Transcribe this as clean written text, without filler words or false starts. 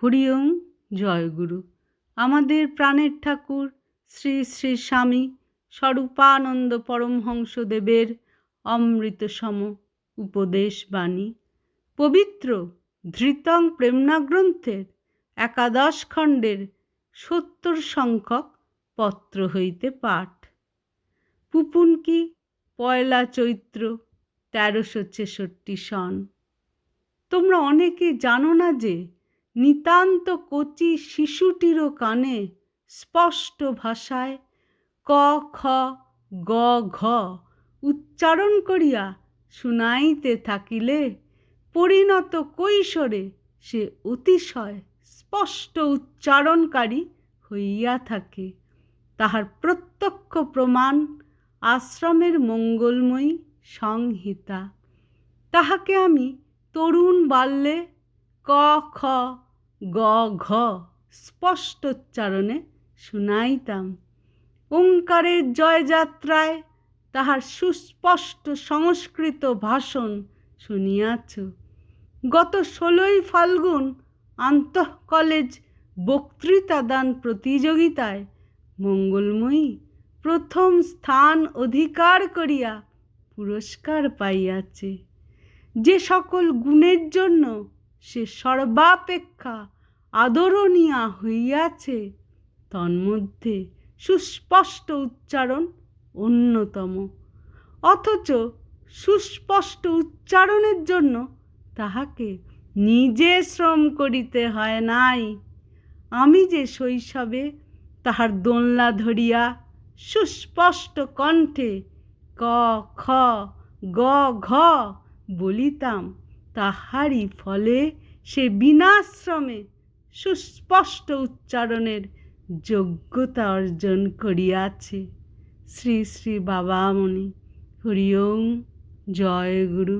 হরি ওম জয়গুরু। আমাদের প্রাণের ঠাকুর শ্রী শ্রী স্বামী স্বরূপানন্দ পরমহংসদেবের অমৃতসম উপদেশ বাণী পবিত্র ধৃতং প্রেমনা গ্রন্থের 11 খণ্ডের 70 সংখ্যক পত্র হইতে পাঠ। পুপুনকি 1 চৈত্র 1366 সন। তোমরা অনেকে জানো না যে নিতান্ত কচি শিশুটিরও কানে স্পষ্ট ভাষায় ক খ গ ঘ উচ্চারণ করিয়া শুনাইতে থাকিলে পরিণত কৈশোরে সে অতিশয় স্পষ্ট উচ্চারণকারী হইয়া থাকে। তাহার প্রত্যক্ষ প্রমাণ আশ্রমের মঙ্গলময়ী সংহিতা। তাহাকে আমি তরুণ বাল্যে ক খ গ ঘ স্পষ্টোচ্চারণে শুনাইতাম। ওঙ্কারের জয়যাত্রায় তাহার সুস্পষ্ট সংস্কৃত ভাষণ শুনিয়াছ। গত 16 ফাল্গুন আন্তঃ কলেজ বক্তৃতাদান প্রতিযোগিতায় মঙ্গলময়ী প্রথম স্থান অধিকার করিয়া পুরস্কার পাইয়াছে। যে সকল গুণের জন্য সে সর্বাপেক্ষা আদরণীয়া হইয়াছে তন্মধ্যে সুস্পষ্ট উচ্চারণ অন্যতম। অথচ সুস্পষ্ট উচ্চারণের জন্য তাহাকে নিজে শ্রম করিতে হয় নাই। আমি যে শৈশবে তাহার দোলনা ধরিয়া সুস্পষ্ট কণ্ঠে ক খ গ ঘ বলিতাম, তাহারই ফলে সে বিনাশ্রমে সুস্পষ্ট উচ্চারণের যোগ্যতা অর্জন করিয়াছে। শ্রী শ্রী বাবামণি। হরি ওম জয় গুরু।